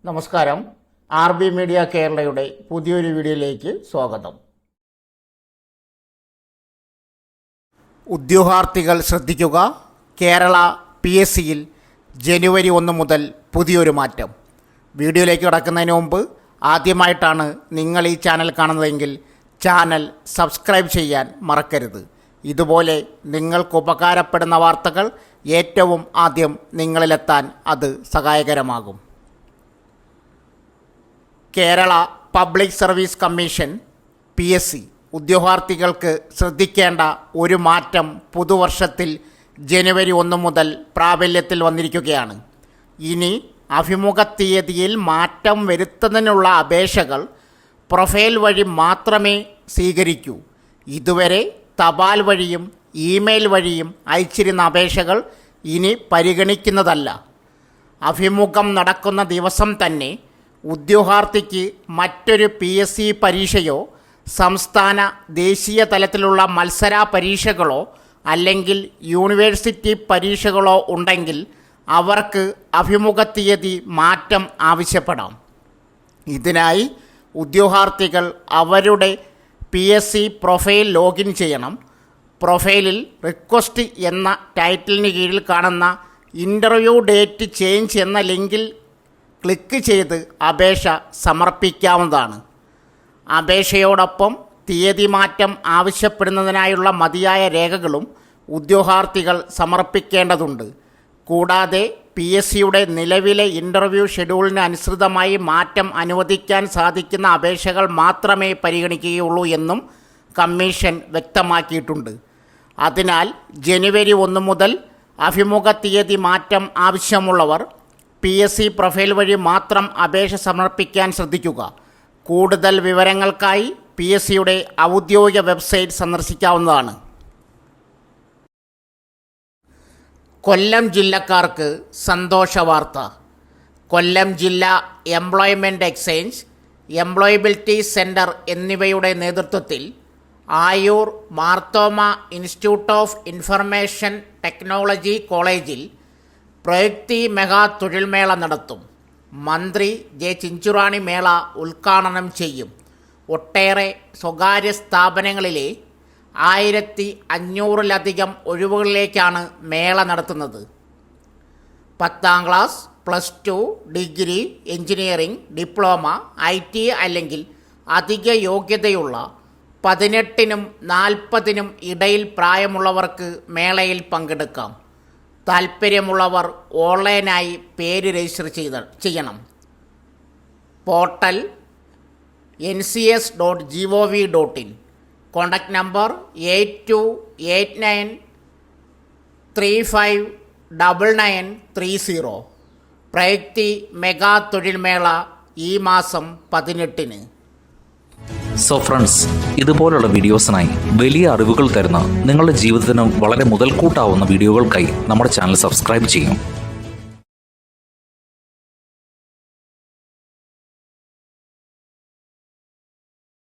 നമസ്കാരം. RB media കേരളയുടെ പുതിയൊരു വീഡിയോയിലേക്ക് സ്വാഗതം. ഉദ്യോഗാർത്ഥികൾ ശ്രദ്ധിക്കുക. കേരള PSCയിൽ ജനുവരി 1 മുതൽ പുതിയൊരു മാറ്റം. വീഡിയോയിലേക്ക് കടക്കുന്നതിന് മുമ്പ് ആദ്യമായിട്ടാണ് നിങ്ങൾ ഈ ചാനൽ കാണുന്നതെങ്കിൽ ചാനൽ സബ്സ്ക്രൈബ് ചെയ്യാൻ മറക്കരുത്. ഇതുപോലെ നിങ്ങൾക്ക് ഉപകാരപ്പെടുന്ന വാർത്തകൾ ഏറ്റവും ആദ്യം നിങ്ങളിലെത്താൻ അത് സഹായകരമാകും. Kerala public service commission PSC ഉദ്യോഗാർത്ഥികൾക്ക് ശ്രദ്ധിക്കേണ്ട ഒരു മാറ്റം പുതുവർഷത്തിൽ ജനുവരി 1 മുതൽ പ്രാബല്യത്തിൽ വന്നിരിക്കുകയാണ്. ഇനി അഭിമുഖ തീയതിയിൽ മാറ്റം വരുത്തുന്നതിനുള്ള അപേക്ഷകൾ പ്രൊഫൈൽ വഴി മാത്രമേ സ്വീകരിക്കൂ. ഇതുവരെ തപാൽ വഴിയും ഇമെയിൽ വഴിയും അയച്ചിരുന്ന അപേക്ഷകൾ ഇനി പരിഗണിക്കുന്നതല്ല. അഭിമുഖം നടക്കുന്ന ദിവസം തന്നെ ഉദ്യോഗാർത്ഥിക്ക് മറ്റൊരു PSC പരീക്ഷയോ സംസ്ഥാന ദേശീയ തലത്തിലുള്ള മത്സര പരീക്ഷകളോ അല്ലെങ്കിൽ യൂണിവേഴ്സിറ്റി പരീക്ഷകളോ ഉണ്ടെങ്കിൽ അവർക്ക് അഭിമുഖ തീയതി മാറ്റം ആവശ്യപ്പെടാം. ഇതിനായി ഉദ്യോഗാർത്ഥികൾ അവരുടെ PSC പ്രൊഫൈൽ ലോഗിൻ ചെയ്യണം. പ്രൊഫൈലിൽ റിക്വസ്റ്റ് എന്ന ടൈറ്റിലിന് കീഴിൽ കാണുന്ന ഇൻ്റർവ്യൂ ഡേറ്റ് ചേഞ്ച് എന്ന ലിങ്കിൽ ക്ലിക്ക് ചെയ്ത് അപേക്ഷ സമർപ്പിക്കാവുന്നതാണ്. അപേക്ഷയോടൊപ്പം തീയതി മാറ്റം ആവശ്യപ്പെടുന്നതിനായുള്ള മതിയായ രേഖകളും ഉദ്യോഗാർത്ഥികൾ സമർപ്പിക്കേണ്ടതുണ്ട്. കൂടാതെ PSCയുടെ നിലവിലെ ഇൻ്റർവ്യൂ ഷെഡ്യൂളിന് അനുസൃതമായി മാറ്റം അനുവദിക്കാൻ സാധിക്കുന്ന അപേക്ഷകൾ മാത്രമേ പരിഗണിക്കുകയുള്ളൂ എന്നും കമ്മീഷൻ വ്യക്തമാക്കിയിട്ടുണ്ട്. അതിനാൽ ജനുവരി 1 മുതൽ അഭിമുഖ തീയതി മാറ്റം ആവശ്യമുള്ളവർ PSC പ്രൊഫൈൽ വഴി മാത്രം അപേക്ഷ സമർപ്പിക്കാൻ ശ്രദ്ധിക്കുക. കൂടുതൽ വിവരങ്ങൾക്കായി PSCയുടെ ഔദ്യോഗിക വെബ്സൈറ്റ് സന്ദർശിക്കാവുന്നതാണ്. കൊല്ലം ജില്ലക്കാർക്ക് സന്തോഷ വാർത്ത. കൊല്ലം ജില്ലാ എംപ്ലോയ്മെൻറ്റ് എക്സ്ചേഞ്ച്, എംപ്ലോയബിലിറ്റി സെൻറ്റർ എന്നിവയുടെ നേതൃത്വത്തിൽ Ayur Marthoma institute of information technology കോളേജിൽ പ്രയുക്തി മെഗാ തൊഴിൽമേള നടത്തും. മന്ത്രി ജെ ചിഞ്ചുറാണി മേള ഉദ്ഘാടനം ചെയ്യും. ഒട്ടേറെ സ്വകാര്യ സ്ഥാപനങ്ങളിലെ 1500-ലധികം ഒഴിവുകളിലേക്കാണ് മേള നടത്തുന്നത്. 10ാം class, +2, degree, engineering, diploma, IT അല്ലെങ്കിൽ അധിക യോഗ്യതയുള്ള 18നും 40നും ഇടയിൽ പ്രായമുള്ളവർക്ക് മേളയിൽ പങ്കെടുക്കാം. താൽപ്പര്യമുള്ളവർ ഓൺലൈനായി പേര് രജിസ്റ്റർ ചെയ്യണം. Portal ncs.gov.in. Contact number 8289359930. പ്രയുക്തി mega തൊഴിൽമേള ഈ മാസം 18-ന്. സോ ഫ്രണ്ട്സ്, ഇതുപോലുള്ള വീഡിയോസിനായി വലിയ അറിവുകൾ തരുന്ന നിങ്ങളുടെ ജീവിതത്തിന് വളരെ മുതൽക്കൂട്ടാവുന്ന വീഡിയോകൾക്കായി നമ്മുടെ ചാനൽ സബ്സ്ക്രൈബ് ചെയ്യും.